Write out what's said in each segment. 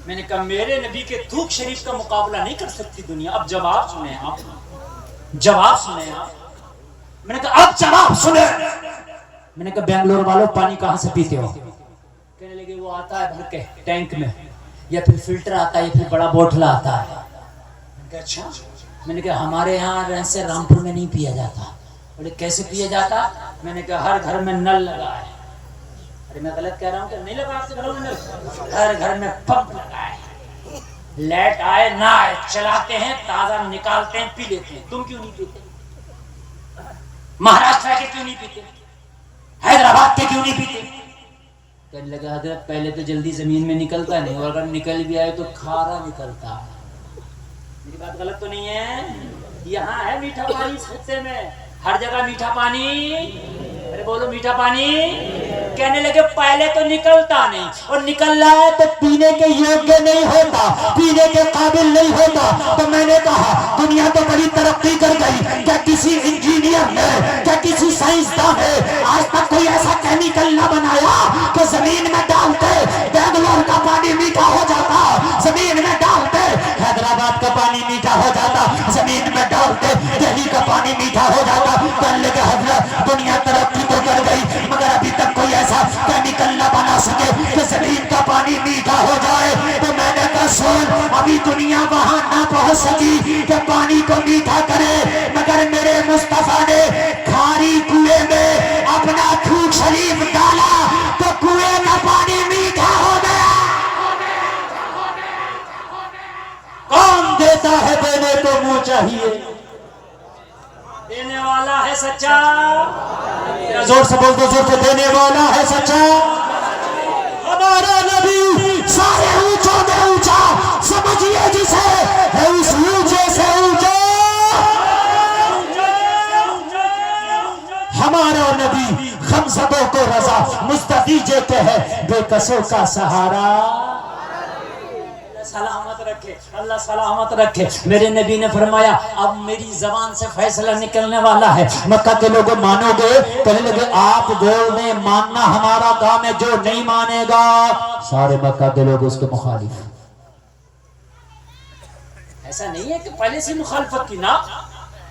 میں نے کہا میرے نبی کے تھوک شریف کا مقابلہ نہیں کر سکتی دنیا. اب جواب سنیں آپ, جواب سنیں آپ. میں نے کہا اب جواب سنیں. میں نے کہا بنگلور والوں پانی کہاں سے پیتے ہو؟ کہنے لگے وہ آتا ہے بھر کے ٹینک میں, یا پھر فلٹر آتا ہے, یا پھر بڑا بوتل آتا ہے. میں نے کہا اچھا. میں نے کہا ہمارے یہاں ایسے رامپور میں نہیں پیا جاتا. بولے کیسے پیا جاتا؟ میں نے کہا ہر گھر میں نل لگا ہے. ارے میں غلط کہہ رہا ہوں کہ نہیں لگا آپ کے گھروں میں نل؟ ہر گھر میں پمپ لگا ہے. لیٹ آئے نہ آئے چلاتے ہیں, تازہ نکالتے ہیں, پی لیتے ہیں. تم کیوں نہیں پیتے؟ مہاراشٹر کے کیوں نہیں پیتے؟ حیدرآباد کے کیوں نہیں پیتے؟ کہنے لگا حضرت پہلے تو جلدی زمین میں نکلتا نہیں, اور اگر نکل بھی آئے تو کھارا نکلتا ہے. میری بات غلط تو نہیں ہے؟ یہاں ہے میٹھا پانی اس خطے میں, ہر جگہ میٹھا پانی. ارے بولو میٹھا پانی. کہنے لگے پہلے تو نکلتا نہیں, اور نکل رہا ہے تو پینے کے یوگیہ نہیں ہوتا, پینے کے قابل نہیں ہوتا. تو میں نے کہا دنیا تو بڑی ترقی کر گئی, کیا کسی انجینئر نے, کیا کسی سائنسداں نے آج تک کوئی ایسا کیمیکل نہ بنایا کہ زمین میں ڈالتے بنگلور کا پانی میٹھا ہو جاتا, زمین میں ڈالتے حیدرآباد کا پانی میٹھا ہو جاتا, زمین میں ڈالتے دہلی کا پانی میٹھا ہو جاتا. کہنے لگے حضرت دنیا ترقی تو کر گئی مگر ابھی تک کوئی ایسا کیمیکل نہ بنا سکے کہ زمین کا پانی میٹھا ہو جائے. تو میں نے کہا سن, ابھی دنیا وہاں نہ پہنچ سکی کہ پانی کو میٹھا کرے, مگر میرے مصطفیٰ نے کھاری کنویں میں اپنا تھوک شریف ڈالا تو کنویں کا پانی میٹھا ہو گیا. کون دیتا ہے دینے کو منہ چاہیے, دینے والا ہے سچا. زور سے بول دو, زور سے, دینے والا ہے سچا. ہمارا نبی سارے اونچوں میں اونچا, سمجھیے جسے ہے اس اونچے سے اونچا. ہمارا نبی غمزدوں کو رضا, مستفیض کے ہے بے کسوں کا سہارا. سلامت رکھے, اللہ سلامت رکھے. میرے نبی نے فرمایا اب میری زبان سے فیصلہ نکلنے والا ہے. مکہ کے لوگوں مانو گے؟ کہنے لگے آپ بول دیں ماننا ہمارا کام ہے, جو نہیں مانے گا. سارے مکہ کے لوگ اس کے مخالف. ایسا نہیں ہے کہ پہلے سے مخالفت کی, نا,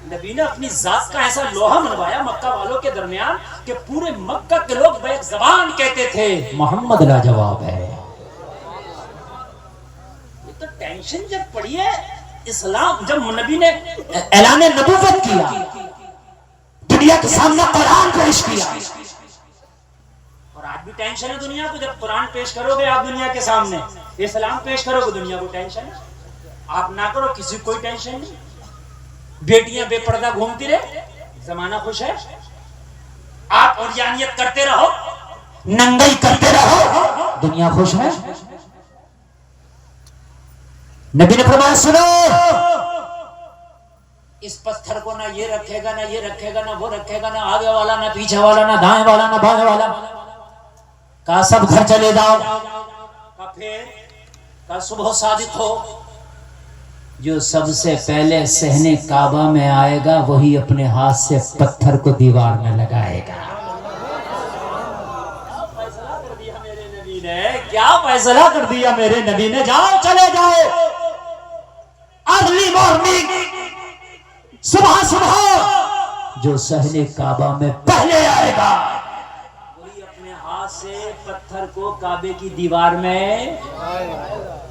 نبی نے اپنی ذات کا ایسا لوہا منوایا مکہ والوں کے درمیان کہ پورے مکہ کے لوگ بیک زبان کہتے تھے محمد لاجواب ہے. تو ٹینشن جب پڑی ہے اسلام, جب نبی نے اعلان نبوت کیا, دنیا کے سامنے قرآن پیش کیا, اور آج بھی ٹینشن ہے دنیا کو. جب قرآن پیش کرو گے آپ دنیا کے سامنے, اسلام پیش کرو گے, دنیا کو ٹینشن ہے. آپ نہ کرو, کسی کو کوئی ٹینشن نہیں. بیٹیاں بے پردہ گھومتی رہے, زمانہ خوش ہے. آپ اوریانیت کرتے رہو, ننگئی کرتے رہو, دنیا خوش ہے. نبی نے فرمایا سنو, اس پتھر کو نہ یہ رکھے گا, نہ یہ رکھے گا, نہ وہ رکھے گا, نہ آگے والا, نہ پیچھے والا, نہ دائیں والا, نہ بائیں والا. کہا سب گھر چلے جاؤ. کہا پھر؟ کہا صبح صادق ہو, جو سب سے پہلے صحن کعبہ میں آئے گا وہی اپنے ہاتھ سے پتھر کو دیوار میں لگائے گا. کیا فیصلہ کر دیا میرے نبی نے, جاؤ چلے جاؤ. ارلی مارننگ, صبح صبح جو صحن کعبہ میں پہلے آئے گا وہی اپنے ہاتھ سے پتھر کو کعبے کی دیوار میں.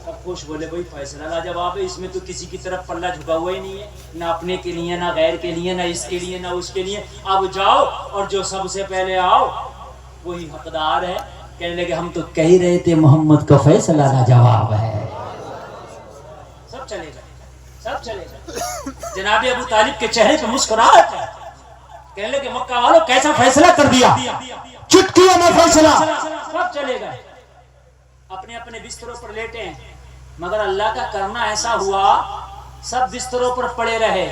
سب خوش, بولے بھائی فیصلہ لاجواب ہے, اس میں تو کسی کی طرف پلہ جھکا ہوا ہی نہیں ہے, نہ اپنے کے لیے, نہ غیر کے لیے, نہ اس کے لیے, نہ اس کے لیے. اب جاؤ اور جو سب سے پہلے آؤ وہی حقدار ہے. کہنے لگے ہم تو کہہ رہے تھے محمد کا فیصلہ لاجواب ہے. سب چلے گئے, سب چلے گئے. جناب ابو طالب کے چہرے پہ مسکراہٹ ہے. کہنے لگے مکہ والوں کیسا فیصلہ کر دیا, چٹکیوں میں فیصلہ. سب چلے گئے, اپنے اپنے بستروں پر لیٹے ہیں. مگر اللہ کا کرنا ایسا ہوا سب بستروں پر پڑے رہے,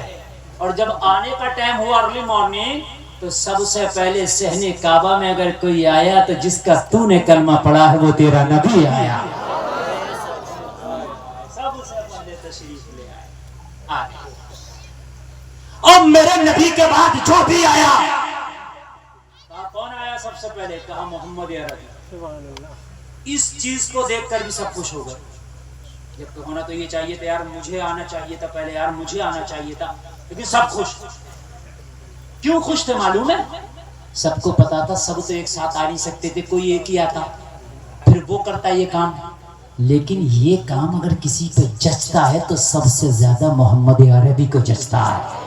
اور جب آنے کا ٹائم ہوا ارلی مارننگ تو سب سے پہلے صحن کعبہ میں اگر کوئی آیا تو جس کا تو نے کلمہ پڑھا ہے وہ تیرا نبی آیا. سب سے پہلے تشریف لے آئے. اور میرے نبی کے بعد جو بھی آیا, کون آیا سب سے پہلے؟ کہا محمد عربی. اس چیز کو دیکھ کر بھی سب خوش ہو گئے. جب تو ہونا تو یہ چاہیے تھا یار مجھے آنا چاہیے تھا پہلے، یار مجھے آنا چاہیے تھا، لیکن سب خوش تھے۔ کیوں خوش تھے معلوم ہے؟ سب کو پتا تھا سب تو ایک ساتھ آ نہیں سکتے تھے، کوئی ایک ہی آتا پھر وہ کرتا یہ کام، لیکن یہ کام اگر کسی پہ جچتا ہے تو سب سے زیادہ محمد عربی کو جچتا ہے۔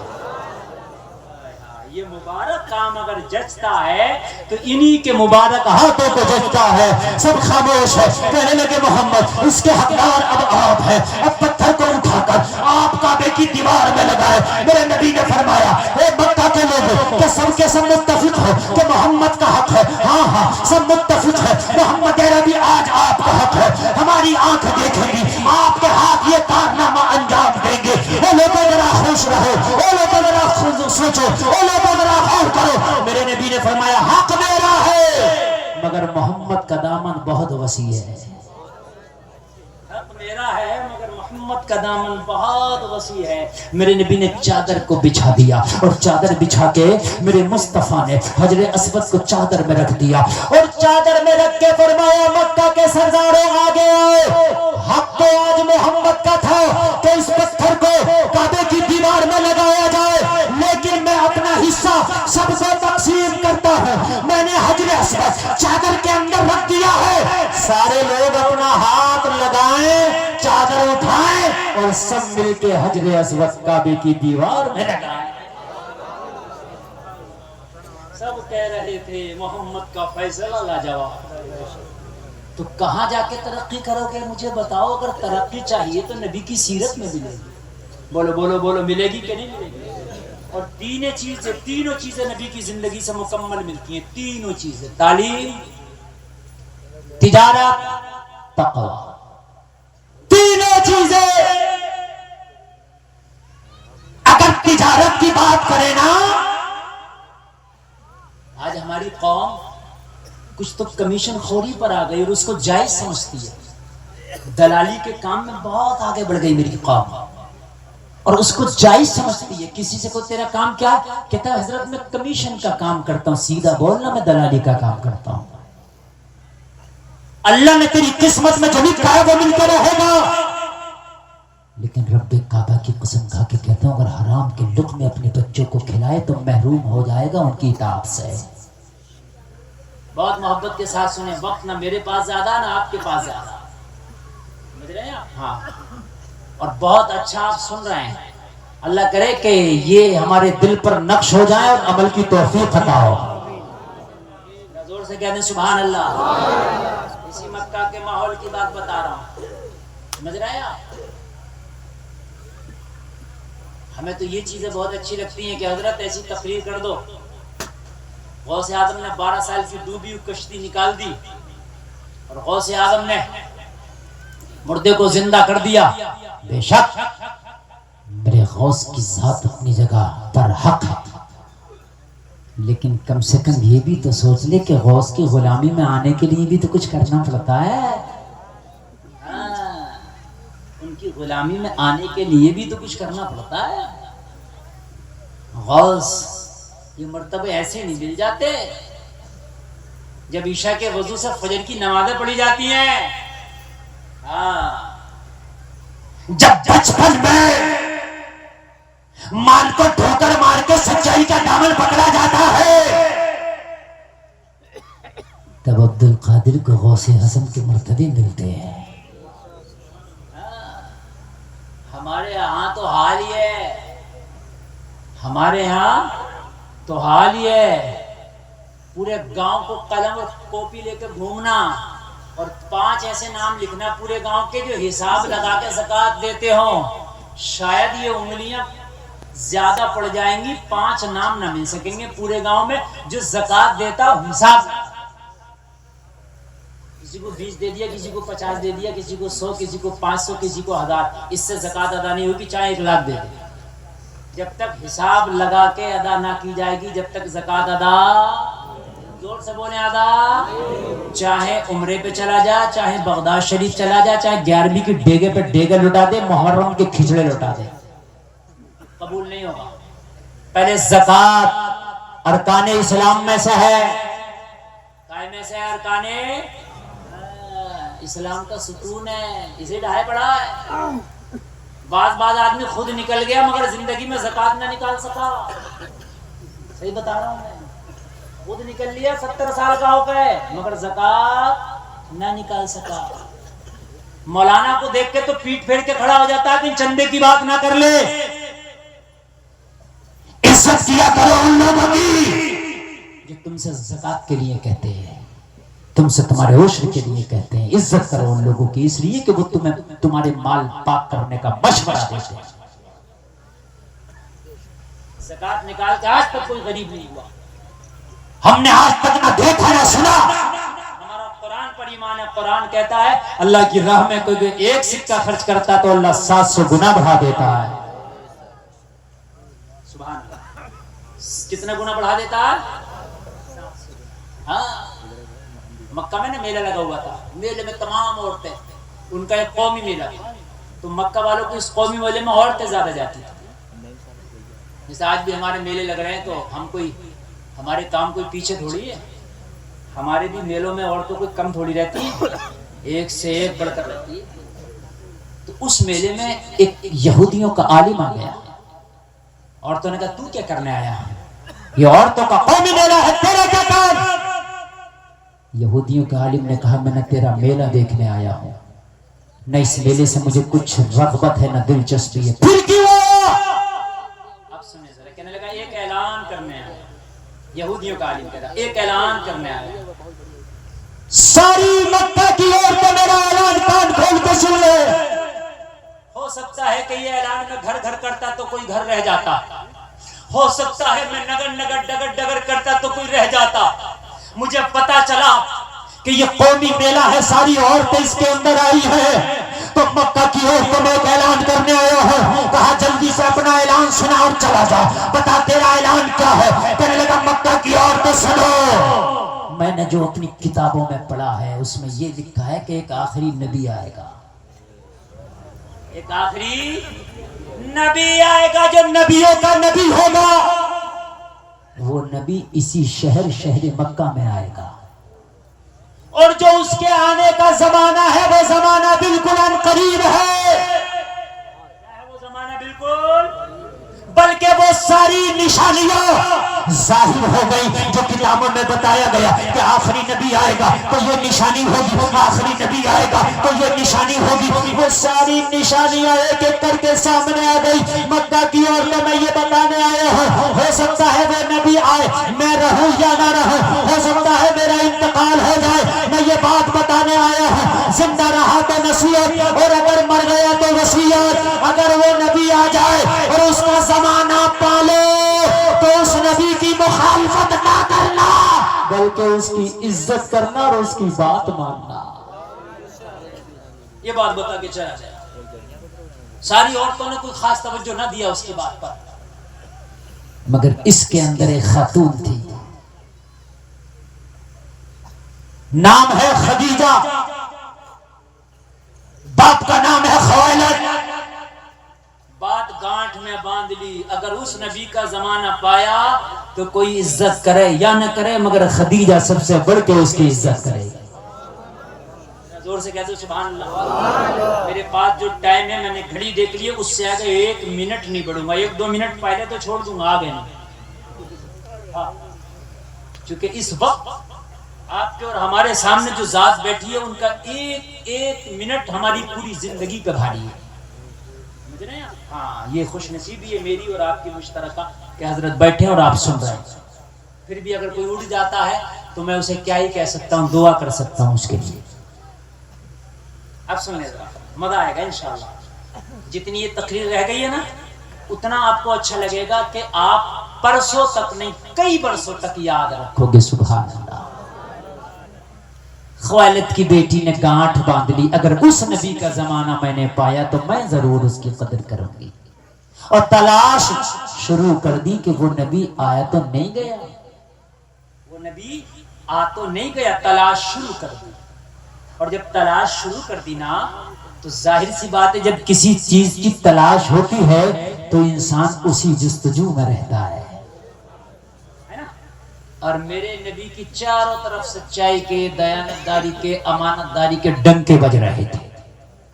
یہ مبارک کام اگر جچتا ہے تو انہی کے مبارک ہاتھوں کو جچتا ہے۔ سب خاموش ہے، کہنے لگے محمد اس کے حقدار اب آپ ہے، اب پتھر کو اٹھا کر آپ کعبے کی دیوار میں لگائے۔ میرے نبی نے فرمایا اے مکہ کے لوگوں کہ سب کے سب متفق ہو کہ محمد کا حق ہے، ہاں ہاں سب متفق ہے، محمد عربی آج آپ کا حق ہے، ہماری آنکھ دیکھیں گی، آپ کے ہاتھ یہ کارنامہ انجام دیں گے۔ اے لوگوں ذرا خوش رہو، اے لوگوں ذرا سوچو، اے لوگوں ذرا غور کرو۔ میرے نبی نے فرمایا حق میرا ہے مگر محمد کا دامن بہت وسیع ہے۔ حق میرا ہے مگر محمد کا دامن بہت وسیع ہے۔ میرے نبی نے چادر کو بچھا دیا اور چادر بچھا کے میرے مصطفیٰ نے حجر اسود کو چادر میں رکھ دیا اور چادر میں رکھ کے فرمایا مکہ کے سرداروں آگے آؤ، حق تو آج محمد کا تھا کہ اس پتھر کو کعبے کی دیوار میں لگایا جائے، لیکن میں اپنا حصہ سب سے تقسیم کرتا ہوں۔ میں نے حجر اسود چادر کے اندر رکھ دیا ہے، سارے لوگ اپنا ہاتھ لگائیں، چادر اٹھائیں اور سب مل کے حجر اسود کعبے کی دیوار میں لگائیں۔ سب کہہ رہے تھے محمد کا فیصلہ لاجواب۔ تو کہاں جا کے ترقی کرو گے مجھے بتاؤ؟ اگر ترقی چاہیے تو نبی کی سیرت میں ملے گی۔ بولو بولو بولو، ملے گی کہ نہیں ملے گی؟ اور تینوں چیزیں نبی کی زندگی سے مکمل ملتی ہیں، تینوں چیزیں، تعلیم، تجارت، تقوی، تینوں چیزیں۔ اگر تجارت کی بات کریں نا، آج ہماری قوم کچھ تو کمیشن خوری پر آ گئی اور اس کو جائز سمجھتی ہے، دلالی کے کام میں بہت آگے بڑھ گئی میری قوم اور اس کو جائز سمجھتی ہے۔ کسی سے کو تیرا کام کیا کہتا ہے؟ حضرت میں کمیشن کا کام کرتا ہوں۔ سیدھا بولنا میں دلالی کا کام کرتا ہوں۔ اللہ نے تیری قسمت میں جو لکھا ہے وہ مل کے رہے گا، لیکن رب کعبہ کی قسم کھا کے کہتا ہوں اگر حرام کے لقمے اپنے بچوں کو کھلائے تو محروم ہو جائے گا ان کی اطاعت سے۔ بہت محبت کے ساتھ سنیں، وقت نہ میرے پاس زیادہ نہ آپ کے پاس زیادہ، سمجھ رہے ہیں آپ؟ ہاں، اور بہت اچھا آپ سن رہے ہیں۔ اللہ کرے کہ یہ ہمارے دل پر نقش ہو جائے اور عمل کی توفیق عطا ہو۔ زور سے کہتے ہیں سبحان اللہ۔ اسی مکہ کے ماحول کی بات بتا رہا ہوں، سمجھ رہے ہیں آپ؟ ہمیں تو یہ چیزیں بہت اچھی لگتی ہیں کہ حضرت ایسی تقریر کر دو، غوث اعظم نے 12 سال کی ڈوبی ہوئی کشتی نکال دی اور غوث اعظم نے مردے کو زندہ کر دیا۔ بے شک میرے غوث کی ذات اپنی جگہ پر حق ہے، لیکن کم سے کم یہ بھی تو سوچ لے کہ غوث کی غلامی میں آنے کے لیے بھی تو کچھ کرنا پڑتا ہے۔ ان کی غلامی میں آنے کے لیے بھی تو کچھ کرنا پڑتا ہے۔ غوث یہ مرتبے ایسے نہیں مل جاتے۔ جب عشاء کے وضو سے فجر کی نمازیں پڑھی جاتی ہیں، جب بچپن میں مال کو ٹھوکر مار کے سچائی کا دامن پکڑا جاتا ہے، تب عبد القادر کو غوث اعظم کے مرتبے ملتے ہیں۔ ہمارے ہاں تو حال یہ ہے، ہمارے ہاں تو حال یہ ہے، پورے گاؤں کو قلم اور کاپی لے کے گھومنا اور 5 ایسے نام لکھنا پورے گاؤں کے جو حساب لگا کے زکوٰۃ دیتے ہوں۔ شاید یہ انگلیاں زیادہ پڑ جائیں گی، 5 نام نہ مل سکیں گے پورے گاؤں میں جو زکوٰۃ دیتا حساب، کسی کو 20 دے دیا، کسی کو 50 دے دیا، کسی کو 100، کسی کو 500، کسی کو 1000، اس سے زکوٰۃ ادا نہیں ہوگی چاہے 1 لاکھ دے دے۔ جب تک حساب لگا کے ادا نہ کی جائے گی، جب تک زکوٰۃ ادا، زور سے بولیں ادا، چاہے عمرے پہ چلا جا، چاہے بغداد شریف چلا جا، چاہے 11ویں کی ڈیگے پہ ڈیگے لٹا دے، محرم کے کھچڑے لٹا دے، قبول نہیں ہوگا۔ پہلے زکوٰۃ ارکان اسلام میں سے ہے، میں سے ارکان اسلام کا ستون ہے، اسے ڈھائے پڑا ہے. بعض آدمی خود نکل گیا مگر زندگی میں زکات نہ نکال سکا. صحیح بتا رہا ہوں میں، خود نکل لیا 70 سال کا ہو گئے مگر زکات نہ نکال سکا. مولانا کو دیکھ کے تو پیٹ پھیر کے کھڑا ہو جاتا ہے کہ چندے کی بات نہ کر لے. عزت کیا کرو ان لوگوں کی جو تم سے زکات کے لیے کہتے ہیں، تم سے تمہارے عشر کے لیے کہتے ہیں. عزت کرو ان لوگوں کی، اس لیے کہ وہ تمہیں تمہارے مال پاک کرنے کا مشورہ دیتے ہیں. زکات نکال کے آج تک کوئی غریب نہیں ہوا. ہم نے آج تک نہ دیکھا نہ سنا. ہمارا قرآن پر ایمان ہے. قرآن کہتا ہے اللہ کی راہ میں کوئی ایک سکہ خرچ کرتا تو اللہ 700 گنا بڑھا دیتا ہے. سبحان اللہ. کتنا گنا بڑھا دیتا ہے؟ ہاں. مکہ میں نا میلہ لگا ہوا تھا، میلے میں تمام عورتیں، ان کا ایک قومی میلہ تھا، تو مکہ والوں کو اس قومی میلے میں عورتیں زیادہ جاتی تھی. جیسے آج بھی ہمارے میلے لگ رہے ہیں تو ہمارے کام کوئی پیچھے تھوڑی ہے. ہمارے بھی میلوں میں عورتوں کوئی کم تھوڑی رہتی ہے، ایک سے ایک بڑھ کر رہتی ہے. تو اس میلے میں ایک یہودیوں کا عالم آ گیا. عورتوں نے کہا تو کیا کرنے آیا؟ یہ عورتوں کا قومی میلہ ہے، تیرا کیا کام؟ یہودیوں کے عالم نے کہا میں نہ تیرا میلہ دیکھنے آیا ہوں، نہ اس میلے سے مجھے کچھ رغبت ہے نہ دلچسپی ہے. پھر کیوں؟ اب سنیں ذرا. کہنے لگا ایک اعلان کرنے آیا. یہودیوں کا عالم کہتا ایک اعلان کرنے آیا. ساری مکہ کی عورتیں میرا اعلان کان کھول کے سن لے. ہو سکتا ہے کہ یہ اعلان میں گھر گھر کرتا تو کوئی گھر رہ جاتا، ہو سکتا ہے میں نگر نگر ڈگر ڈگر کرتا تو کوئی رہ جاتا. مجھے پتا چلا کہ یہ قومی میلہ ہے، ساری عورتیں اس کے اندر آئی ہیں، تو مکہ کی عورتوں میں ایک اعلان کرنے آیا ہوں. کہا جلدی سے اپنا اعلان سنا اور چلا جا، بتا تیرا اعلان کیا ہے؟ کہنے لگا مکہ کی عورتیں سنو، میں نے جو اپنی کتابوں میں پڑھا ہے اس میں یہ لکھا ہے کہ ایک آخری نبی آئے گا، ایک آخری نبی آئے گا جو نبیوں کا نبی ہوگا. وہ نبی اسی شہر مکہ میں آئے گا، اور جو اس کے آنے کا زمانہ ہے وہ زمانہ بالکل ان قریب ہے. کیا ہے وہ زمانہ؟ بالکل، بلکہ وہ ساری نشانیاں ظاہر ہو گئی جو کتابوں میں بتایا گیا کہ آخری نبی آئے گا تو یہ نشانی ہوگی، آخری نبی آئے گا تو یہ نشانی ہوگی. وہ ساری نشانیاں ایک ایک کر کے سامنے آ گئی. مکہ کی عورتوں میں یہ بتانے آیا ہوں، ہو سکتا ہے وہ نبی آئے، میں رہوں یا نہ رہوں، ہو سکتا ہے میرا انتقال ہو جائے، میں یہ بات بتانے آیا ہوں. زندہ رہا تو نصیحت اور اگر مر گیا تو وصیت. اگر وہ نبی آ جائے اور اس کا زمانہ پالو تو اس نبی کی مخالفت نہ کرنا بلکہ اس کی عزت کرنا اور اس کی بات ماننا. یہ بات بتا کے چلا جائے. ساری عورتوں نے کوئی خاص توجہ نہ دیا اس کی بات پر، مگر اس کے اندر ایک خاتون تھی، نام ہے خدیجہ، باپ کا نام ہے خویلد. بات گانٹھ میں باندھ لی، اگر اس نبی کا زمانہ پایا تو کوئی عزت کرے یا نہ کرے مگر خدیجہ سب سے بڑھ کے اس کی عزت کرے. زور سے کہتے سبحان اللہ. میرے پاس جو ٹائم ہے میں نے گھڑی دیکھ لی، اس سے آگے 1 منٹ نہیں بڑھوں گا. 1-2 منٹ پہلے تو چھوڑ دوں گا، آگے نہیں. چونکہ اس وقت آپ کے اور ہمارے سامنے جو ذات بیٹھی ہے ان کا ایک منٹ ہماری پوری زندگی پہ بھاری ہے. ہاں، یہ خوش نصیبی ہے میری اور آپ کی مشترکہ کہ حضرت بیٹھے اور آپ سن رہے ہیں. پھر بھی اگر کوئی اڑ جاتا ہے تو میں اسے کیا ہی کہہ سکتا ہوں، دعا کر سکتا ہوں اس کے لیے. اب سننے ذرا، مزہ آئے گا انشاءاللہ. جتنی یہ تقریر رہ گئی ہے نا اتنا آپ کو اچھا لگے گا کہ آپ برسوں تک نہیں کئی برسوں تک یاد رکھو گے. سبحان اللہ. خویلد کی بیٹی نے گانٹھ باندھ لی، اگر اس نبی کا زمانہ میں نے پایا تو میں ضرور اس کی قدر کروں گی. اور تلاش شروع کر دی کہ وہ نبی آیا تو نہیں گیا، وہ نبی آ تو نہیں گیا. تلاش شروع کر دی، اور جب تلاش شروع کر دی نا تو ظاہر سی بات ہے جب کسی چیز کی تلاش ہوتی ہے تو انسان اسی جستجو میں رہتا ہے نا. اور میرے نبی کی چاروں طرف سچائی کے، دیانتداری کے، امانت داری کے ڈنکے بج رہے تھے،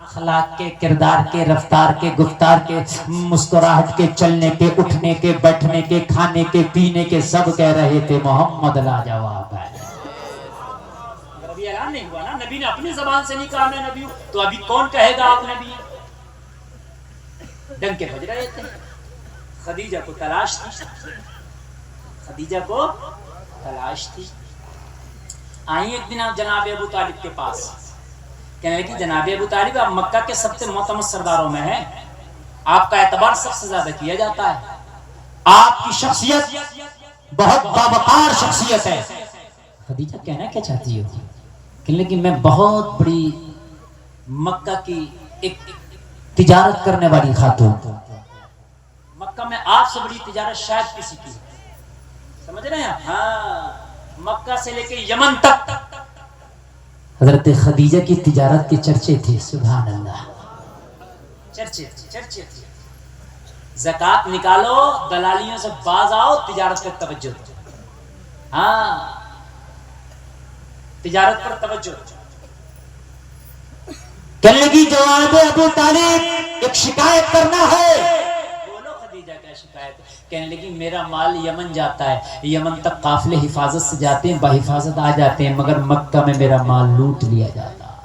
اخلاق کے، کردار کے، رفتار کے، گفتار کے، مسکراہٹ کے، چلنے کے، اٹھنے کے، بیٹھنے کے، کھانے کے، پینے کے، سب کہہ رہے تھے محمد لاجواب ہے۔ اگر ابھی اعلان نہیں ہوا نا، نبی نے اپنی زبان سے نہیں کہا میں نبی ہوں، تو ابھی کون کہے گا آپ نبی ہیں؟ ڈنکے بج رہے تھے۔ خدیجہ کو تلاش تھی، خدیجہ کو تلاش تھی۔ آئی ایک دن آپ جناب ابو طالب کے پاس، کہنے لگی جناب ابو طالب آپ مکہ کے سب سے معتمد سرداروں میں ہیں، آپ کا اعتبار سب سے زیادہ کیا جاتا ہے، آپ کی شخصیت بہت باوقار شخصیت ہے۔ خدیجہ کہنا کیا چاہتی ہو؟ کہنے لگی میں بہت بڑی مکہ کی ایک تجارت کرنے والی خاتون، مکہ میں آپ سے بڑی تجارت شاید کسی کی، سمجھ رہے ہیں؟ ہاں، مکہ سے لے کے یمن تک حضرت خدیجہ کی تجارت کے چرچے تھے، سبحان اللہ، چرچے تھے۔ زکات نکالو، دلالیوں سے باز آؤ، تجارت پر توجہ دو۔ ہاں، تجارت پر توجہ۔ کہنے لگی جواب ابو طالب ایک شکایت کرنا ہے۔ بولو خدیجہ کیا شکایت؟ کہنے لگی میرا مال یمن جاتا ہے، یمن تک قافلے حفاظت سے جاتے ہیں، بحفاظت آ جاتے ہیں، مگر مکہ میں میرا مال لوٹ لیا جاتا ہے،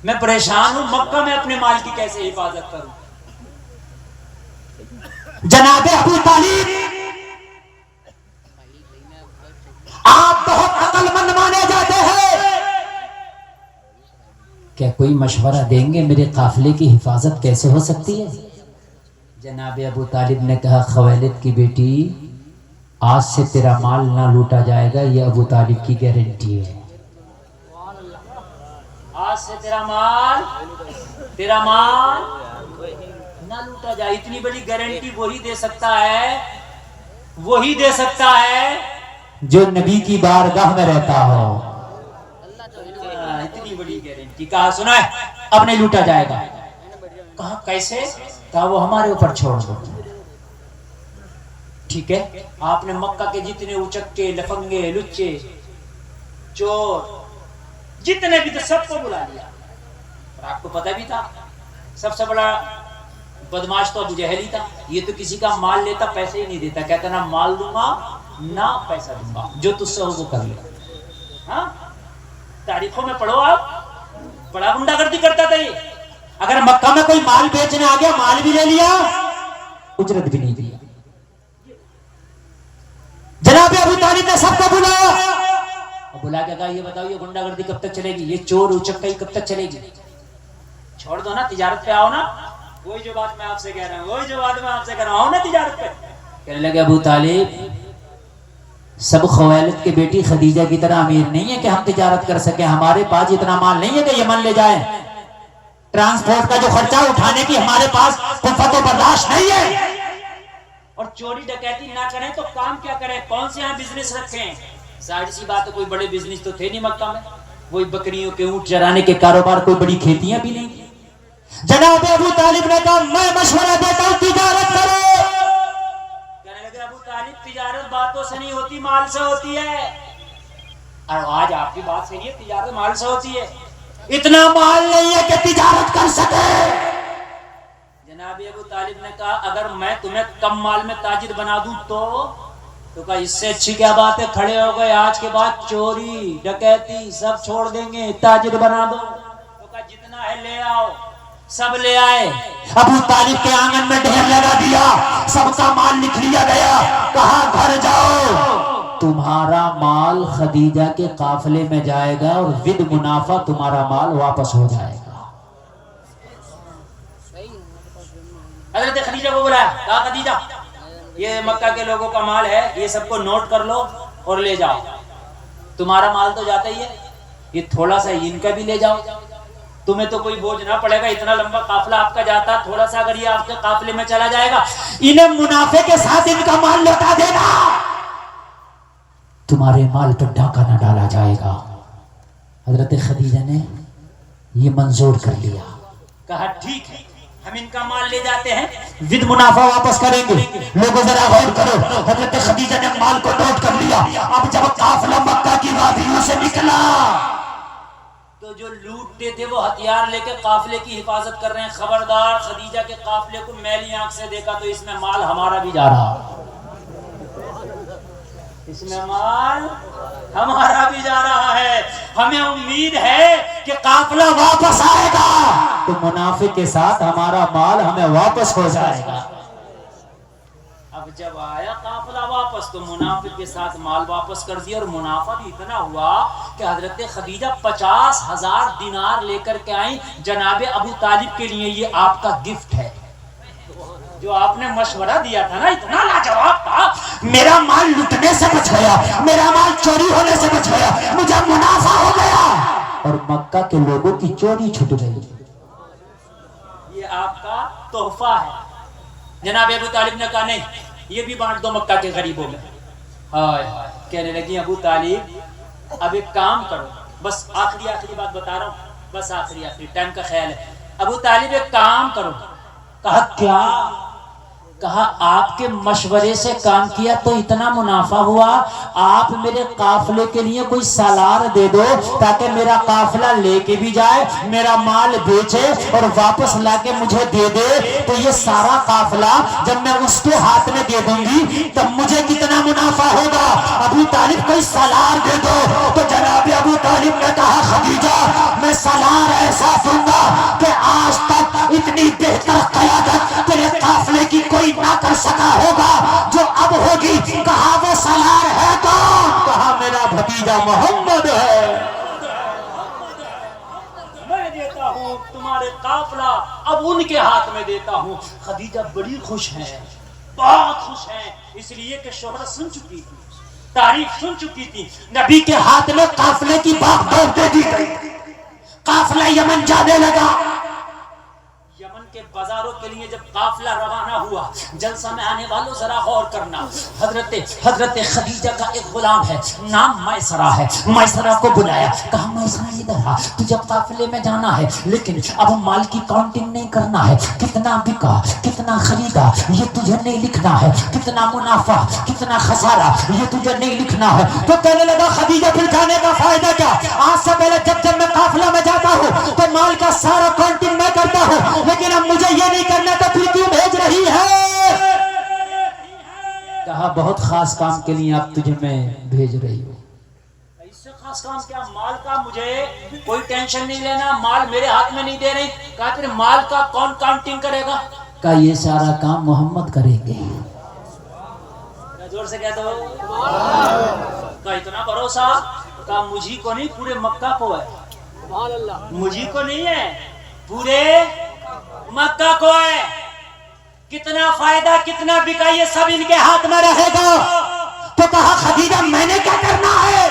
میں پریشان ہوں، مکہ میں اپنے مال کی کیسے حفاظت کروں؟ جناب ابو طالب آپ بہت عقل مند مانے جاتے ہیں، کیا کوئی مشورہ دیں گے میرے قافلے کی حفاظت کیسے ہو سکتی ہے؟ جناب ابو طالب نے کہا خویلد کی بیٹی آج سے تیرا مال نہ لوٹا جائے گا، یہ ابو طالب کی گارنٹی ہے، آج سے تیرا مال نہ لوٹا جائے۔ اتنی بڑی گارنٹی وہی دے سکتا ہے جو نبی کی بارگاہ میں رہتا ہو، اتنی بڑی گارنٹی۔ کہا سنا ہے اب نہیں لوٹا جائے گا۔ کہا کیسے؟ کہا وہ ہمارے اوپر چھوڑ دو، ٹھیک ہے؟ آپ نے مکہ کے جتنے اچکے، لفنگے، لچے، چور جتنے بھی تھے سب کو بلا لیا، اور آپ کو پتہ بھی تھا سب سے بڑا بدماش تو ابو جہل ہی تھا، یہ تو کسی کا مال لیتا پیسے ہی نہیں دیتا، کہتا نہ مال دوں گا نہ پیسہ دوں گا، جو تجھ سے ہو وہ کر لے۔ ہاں، تاریخوں میں پڑھو آپ، بڑا گنڈا گردی کرتا تھا یہ۔ اگر مکہ میں کوئی مال بیچنے آ گیا، مال بھی لے لیا، اجرت بھی نہیں دیا۔ جناب ابو طالب نے سب کو بلایا، اور بلا کے کہا یہ بتاؤ یہ گنڈا گردی کب تک چلے گی، یہ چور اچکائی کب تک چلے گی؟ چھوڑ دو نا، تجارت پہ آؤ نا، وہی جو بات میں آپ سے کہہ رہا ہوں، آؤ نا تجارت پہ۔ کہنے لگے ابو طالب سب خویلد کی بیٹی خدیجہ کی طرح امیر نہیں ہے کہ ہم تجارت کر سکیں، ہمارے پاس اتنا مال نہیں ہے کہ یمن لے جائیں، ٹرانسپورٹ کا جو خرچہ اٹھانے کی ہمارے پاس قوت و برداشت نہیں ہے، اور چوری ڈکیتی نہ کریں تو کام کیا کریں؟ کون سے یہاں بزنس رکھیں؟ ظاہر سی بات ہے کوئی بڑے بزنس تو تھے نہیں مکہ میں، وہی بکریوں کے اونٹ چرانے کے کاروبار، کوئی بڑی کھیتیاں بھی نہیں۔ جناب ابو طالب نے کہا میں مشورہ دیتا ہوں تجارت کرو۔ کہنے لگے ابو طالب تجارت باتوں سے نہیں ہوتی، مال سے ہوتی ہے، اور آج آپ کی بات صحیح ہے، تجارت مال سے ہوتی ہے، اتنا مال نہیں ہے کہ تجارت کر سکے۔ جناب ابو طالب نے کہا اگر میں تمہیں کم مال میں تاجر بنا دوں تو کہا اس سے اچھی کیا بات ہے، کھڑے ہو گئے آج کے بعد چوری ڈکیتی سب چھوڑ دیں گے، تاجر بنا دو۔ تو کہا جتنا ہے لے آؤ، سب لے آئے، ابو طالب کے آنگن میں ڈھیر لگا دیا، سب کا مال لکھ لیا گیا، کہا گھر جاؤ، تمہارا مال خدیجہ کے قافلے میں جائے گا اور ود منافع تمہارا مال واپس ہو جائے گا۔ حضرت خدیجہ کو بلایا، کہا خدیجہ یہ مکہ کے لوگوں کا مال ہے، یہ سب کو نوٹ کر لو اور لے جاؤ، تمہارا مال تو جاتا ہی ہے، یہ تھوڑا سا ان کا بھی لے جاؤ، تمہیں تو کوئی بوجھ نہ پڑے گا، اتنا لمبا قافلہ آپ کا جاتا، تھوڑا سا اگر یہ آپ کے قافلے میں چلا جائے گا، انہیں منافع کے ساتھ ان کا مال لوٹا دینا، تمہارے مال پر ڈاکہ نہ ڈالا جائے گا۔ حضرت خدیجہ نے یہ منظور کر لیا، کہا ٹھیک ہے، ہم ان کا مال لے جاتے ہیں ود منافع واپس کریں گے. لوگوں ذرا غور کرو, حضرت خدیجہ نے مال کو نوٹ کر لیا. اب جب قافلہ مکہ کی وادیوں سے نکلا تو جو لوٹتے تھے وہ ہتھیار لے کے قافلے کی حفاظت کر رہے ہیں. خبردار, خدیجہ کے قافلے کو میلی آنکھ سے دیکھا تو اس میں مال ہمارا بھی جا رہا, اس میں مال ہمارا بھی جا رہا ہے. ہمیں امید ہے کہ قافلہ واپس آئے گا تو منافق کے ساتھ ہمارا مال ہمیں واپس ہو جائے گا. اب جب آیا قافلہ واپس تو منافق کے ساتھ مال واپس کر دیا, اور منافع بھی اتنا ہوا کہ حضرت خدیجہ 50,000 دینار لے کر کے آئیں جناب ابو طالب کے لیے. یہ آپ کا گفٹ ہے جو آپ نے مشورہ دیا تھا نا, اتنا لاجواب تھا. میرا مال لٹنے سے بچ گیا, میرا مال چوری ہونے سے بچ گیا, مجھے منافع ہو گیا, اور مکہ کے لوگوں کی چوری چھٹ گئی. یہ آپ کا تحفہ ہے. جناب ابو طالب نے کہا نہیں, یہ بھی بانٹ دو مکہ کے غریبوں میں. ہائے کہنے لگی ابو طالب اب ایک کام کرو, بس آخری بات بتا رہا ہوں, بس آخری ٹائم کا خیال ہے. ابو طالب ایک کام کرو. کہا کیا؟ کہا آپ کے مشورے سے کام کیا تو اتنا منافع ہوا, آپ میرے قافلے کے لیے کوئی سالار دے دو تاکہ میرا قافلہ لے کے بھی جائے, میرا مال بیچے اور واپس لا کے مجھے دے دے, تو یہ سارا قافلہ جب میں اس کے ہاتھ میں دے دوں گی تب مجھے کتنا منافع ہوگا. ابو طالب کوئی سالار دے دو. تو جناب ابو طالب نے کہا خدیجہ میں سالار ایسا دوں گا کہ آج تک اتنی بہتر قیادت تیرے قافلے کی کوئی نہ کر سکا ہوگا جو اب ہوگی. کہا وہ سالار ہے کون؟ کہا میرا بھتیجا محمد ہے. میں دیتا ہوں تمہارے قافلہ, اب ان کے ہاتھ میں دیتا ہوں. خدیجہ بڑی خوش ہیں, بہت خوش ہیں, اس لیے کہ شہرت سن چکی تھی, تعریف سن چکی تھی. نبی کے ہاتھ میں قافلے کی باغ دوڑ دے دی گئی. قافلہ یمن جانے لگا. یمن کے بازاروں کے لیے جب قافلہ روانہ ہوا, جلسہ میں آنے والوں ذرا غور کرنا, حضرت خدیجہ کا ایک غلام ہے نام میسرہ ہے. میسرہ کو بلایا, کہا میسرہ ادھر آ, تجھے قافلے میں جانا ہے لیکن اب مال کی کاؤنٹنگ نہیں کرنا ہے, کتنا بکا کتنا خریدا یہ تجھے نہیں لکھنا ہے, کتنا منافع کتنا خسارہ یہ تجھے نہیں لکھنا ہے. تو کہنے لگا خدیجہ پھر جانے کا فائدہ کیا, آج سے پہلے جب میں قافلہ میں جاتا ہوں تو مال کا سارا کاؤنٹنگ میں کرتا ہوں, لیکن اب مجھے یہ نہیں کرنا تو پھر کیوں بھیج رہی ہے؟ کہا بہت خاص کام کے لیے اب تجھے میں بھیج رہی ہوں. اس سے خاص کام کیا؟ مال کا مجھے کوئی ٹینشن نہیں لینا, مال میرے ہاتھ میں نہیں دے رہی. کہا پھر مال کا کون کاؤنٹنگ کرے گا؟ کہا یہ سارا کام محمد کریں گے. زور سے کہہ دو. کہا اتنا بھروسہ؟ کہا مجھے کو نہیں پورے مکہ کو ہے. مجھے کو نہیں ہے پورے مکہ کو ہے. کتنا فائدہ کتنا بکا یہ سب ان کے ہاتھ میں رہے گا. تو کہا خدیجہ میں نے کیا کرنا ہے؟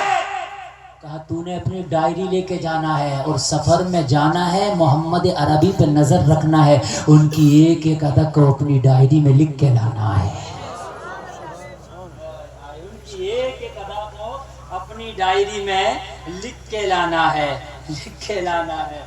کہا تو نے اپنی ڈائری لے کے جانا ہے اور سفر میں جانا ہے, محمد عربی پہ نظر رکھنا ہے, ان کی ایک ایک ادا کو اپنی ڈائری میں لکھ کے لانا ہے. ان کی ایک ایک ادا کو اپنی ڈائری میں لکھ کے لانا ہے, لکھ کے لانا ہے.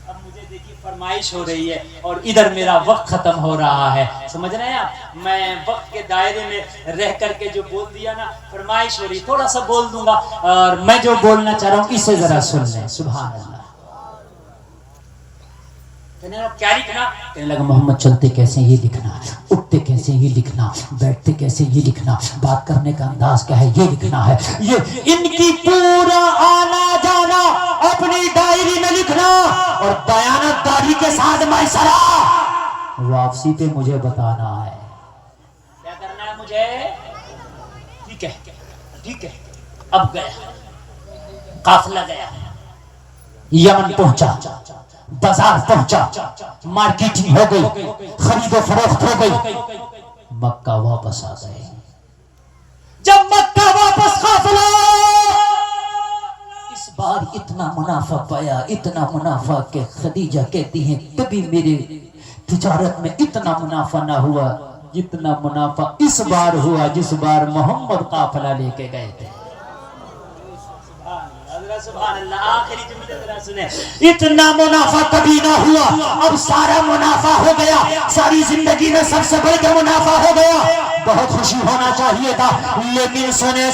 اب مجھے دیکھیے فرمائش ہو رہی ہے اور ادھر میرا وقت ختم ہو رہا ہے, سمجھ رہے ہیں آپ؟ میں وقت کے دائرے میں رہ کر کے جو بول دیا نا, فرمائش ہو رہی, تھوڑا سا بول دوں گا, اور میں جو بولنا چاہ رہا ہوں اسے ذرا سن لیں. سبحان اللہ. کہنے لگا کیا لکھنا؟ کہنے لگا محمد چلتے کیسے یہ لکھنا, اٹھتے کیسے یہ لکھنا, بیٹھتے کیسے یہ لکھنا, بات کرنے کا انداز کیا ہے یہ لکھنا ہے. یہ ان کی پورا آنا جانا اپنی ڈائری میں لکھنا, اور بیانتداری کے ساتھ میسرہ واپسی پہ مجھے بتانا ہے. کیا کرنا ہے مجھے؟ ٹھیک ہے ٹھیک ہے. اب گیا, قافلہ گیا, یمن پہنچا, بازار پہنچا, مارکیٹنگ ہو گئی, خرید و فروخت ہو گئی, مکہ واپس آ گئے. جب مکہ واپس قافلہ, اس بار اتنا منافع پایا, اتنا منافع کہ خدیجہ کہتی ہیں کبھی میرے تجارت میں اتنا منافع نہ ہوا جتنا منافع اس بار ہوا جس بار محمد قافلہ لے کے گئے تھے. سبحان اللہ. آخری جملے ذرا سنیں. اتنا منافع کبھی نہ ہوا, اب سارا منافع ہو گیا, ساری زندگی میں سب سے بڑھ کے منافع ہو گیا. بہت خوشی ہونا چاہیے تھا, لیکن سنے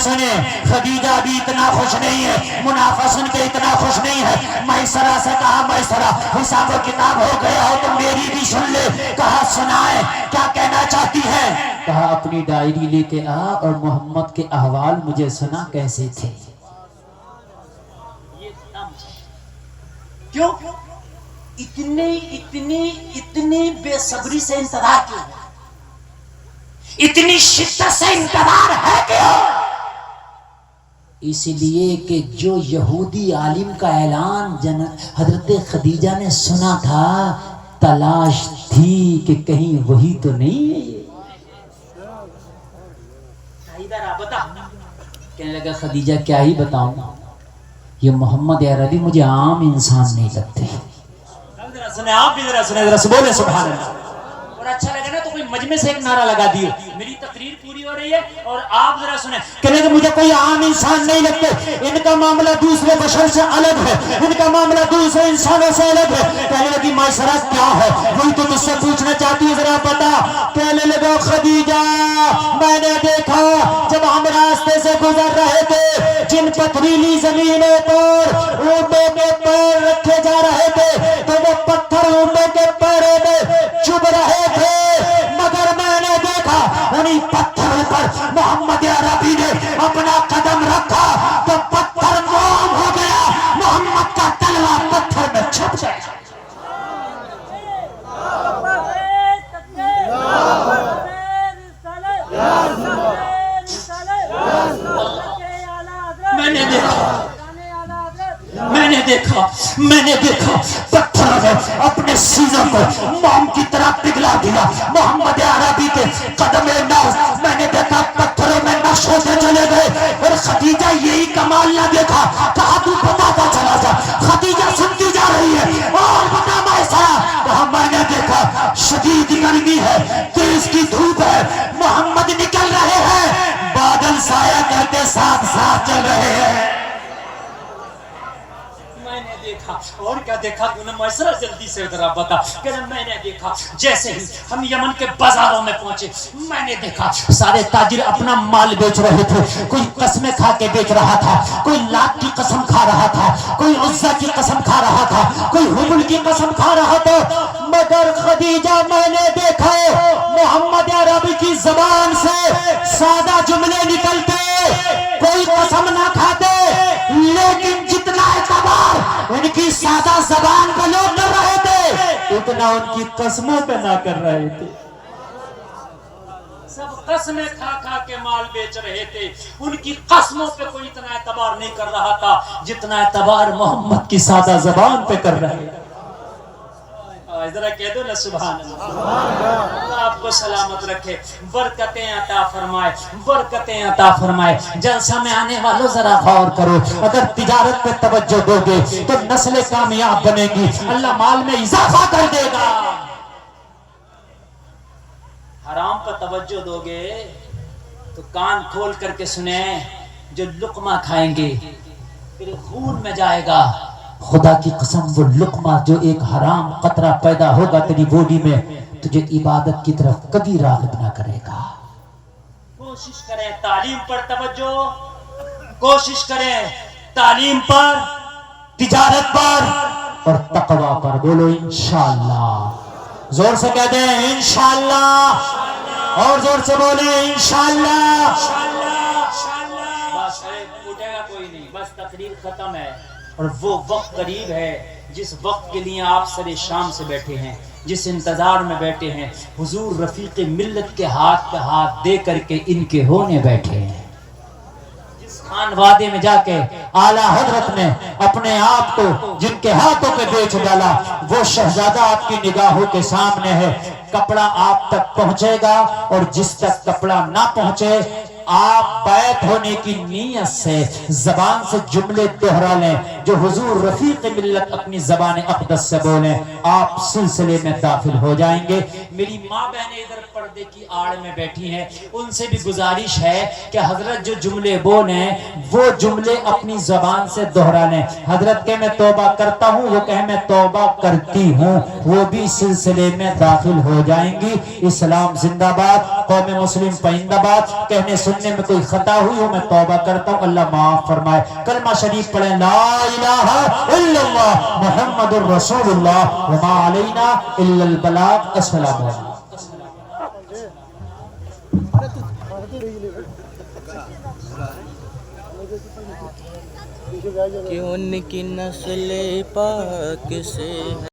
خدیجہ بھی اتنا خوش نہیں ہے, منافع سن کے اتنا خوش نہیں ہے. میسرہ سے کہا میسرہ حساب و کتاب ہو گیا ہو تو میری بھی سن لے. کہا سنائے, کیا کہنا چاہتی ہے؟ کہا اپنی ڈائری لے کے آ اور محمد کے احوال مجھے سنا کیسے تھے. کیوں اتنی بے صبری سے انتظار کیوں, اتنی شدت سے انتظار ہے کیوں؟ اس لیے کہ جو یہودی عالم کا اعلان حضرت خدیجہ نے سنا تھا, تلاش تھی کہ کہیں وہی تو نہیں ہے. کہنے لگا خدیجہ کیا ہی بتاؤں, یہ محمد عربی مجھے عام انسان نہیں لگتے. آپ بھی ذرا سنیں, ذرا بولیں سبحان اللہ. اور اچھا لگے نا تو کوئی مجمع سے ایک نعرہ لگا دیو. میری تقریر پوری ہو رہی ہے اور آپ ذرا سنیں. کہنے کہ مجھے کوئی عام انسان نہیں لگتے, ان کا معاملہ دوسرے بشر سے الگ ہے, ان کا معاملہ دوسرے انسانوں سے الگ ہے. کہنے لگی میسرہ کیا ہے, وہی تو مجھ سے پوچھنا چاہتی ہے, ذرا بتا. کہنے لگا خدیجہ میں نے دیکھا جب ہم راستے سے گزر رہے تھے, جن پتھریلی زمینوں پر اونٹوں کے پیر رکھے جا رہے تھے تو وہ پتھر اونٹوں کے پیروں میں چبھ رہے تھے, مگر میں نے دیکھا انہی پتھروں پر محمد عربی نے اپنا قدم رکھا تو پتھر موم ہو گیا, محمد کا تلوار پتھر میں چھپ گیا. میں نے دیکھا پتھر نے اپنے سینوں کو موم کی طرح پگھلا دیا. محمد عربی کے قدم ناز میں نے دیکھا پتھروں میں نقش ہوتے چلے گئے. اور خدیجہ یہی کمال نہ دیکھا, کہا تو بتاتا چلا جا. خدیجہ سنتی جا رہی ہے, اور بتا میسرہ. کہا میں نے دیکھا شدید گرمی ہے, تیز کی دھوپ ہے, محمد نکل رہے ہیں, بادل سایہ کرتے ساتھ ساتھ چل رہے ہیں. اور کیا دیکھا انہیں میسرہ جلدی سے ذرا بتا. کہ میں نے دیکھا جیسے ہی ہم یمن کے بازاروں میں پہنچے, میں نے دیکھا سارے تاجر اپنا مال بیچ رہے تھے. کوئی قسمیں کھا کے بیچ رہا تھا, کوئی لات کی قسم کھا رہا تھا, کوئی عزہ کی قسم کھا رہا تھا, کوئی حبل کی قسم کھا رہا تھا. مگر خدیجہ میں نے دیکھا محمد عربی کی زبان سے سادہ جملے نکلتے, کوئی قسم نہ کھاتے, لیکن جتنا اعتبار ان کی سادہ زبان پہ لوگ کر رہے تھے اتنا ان کی قسموں پہ نہ کر رہے تھے. سب قسمیں کھا کھا کے مال بیچ رہے تھے, ان کی قسموں پہ کوئی اتنا اعتبار نہیں کر رہا تھا جتنا اعتبار محمد کی سادہ زبان پہ کر رہے تھے. ذرا کہہ دو نا سبحان اللہ. اللہ آپ کو سلامت رکھے, برکتیں عطا فرمائے, برکتیں عطا فرمائے. جلسہ میں آنے والوں ذرا غور کرو, اگر تجارت پہ توجہ دو گے تو نسلیں کامیاب بنے گی, اللہ مال میں اضافہ کر دے گا. حرام پہ توجہ دو گے تو کان کھول کر کے سنیں, جو لقمہ کھائیں گے پھر خون میں جائے گا. خدا کی قسم وہ لقمہ جو ایک حرام قطرہ پیدا ہوگا تیری باڈی میں, تجھے عبادت کی طرف کبھی راغب نہ کرے گا. کوشش کریں تعلیم پر توجہ, کوشش کریں تعلیم پر, تجارت پر اور تقوی پر. بولو انشاءاللہ, زور سے کہہ دیں انشاءاللہ, اور زور سے بولیں انشاءاللہ. بس اٹھے گا کوئی نہیں, بس تقریر ختم ہے. اور وہ وقت قریب ہے جس وقت کے لیے آپ سر شام سے بیٹھے ہیں, جس انتظار میں بیٹھے ہیں. حضور رفیق ملت کے ہاتھ پہ ہاتھ دے کر کے ان کے ہونے بیٹھے ہیں. جس خان وادے میں جا کے اعلیٰ حضرت نے اپنے آپ کو جن کے ہاتھوں پہ بیچ ڈالا, وہ شہزادہ آپ کی نگاہوں کے سامنے ہے. کپڑا آپ تک پہنچے گا, اور جس تک کپڑا نہ پہنچے آپ بیعت ہونے کی نیت سے زبان سے جملے دہرا لیں جو حضور رفیق ملت اپنی زبان اقدس سے بولیں، آپ سلسلے میں داخل ہو جائیں گے۔ میری ماں بہنیں ادھر پردے کی آڑ میں بیٹھی ہیں، ان سے بھی گزارش ہے کہ حضرت جو جملے بولیں وہ جملے اپنی زبان سے دہرا لیں۔ حضرت کہ میں توبہ کرتا ہوں، وہ کہ میں توبہ کرتی ہوں، وہ بھی سلسلے میں داخل ہو جائیں گی۔ اسلام زندہ باد، قوم مسلم پائندہ باد۔ کہنے سننے میں کوئی خطا ہوئی ہو میں توبہ کرتا ہوں، اللہ معاف فرمائے۔ کلمہ شریف پڑھیں، لا الہ الا اللہ محمد الرسول اللہ وما علینا الا البلاغ۔ السلام علیکم۔ کہ ان کی نسل پاک سے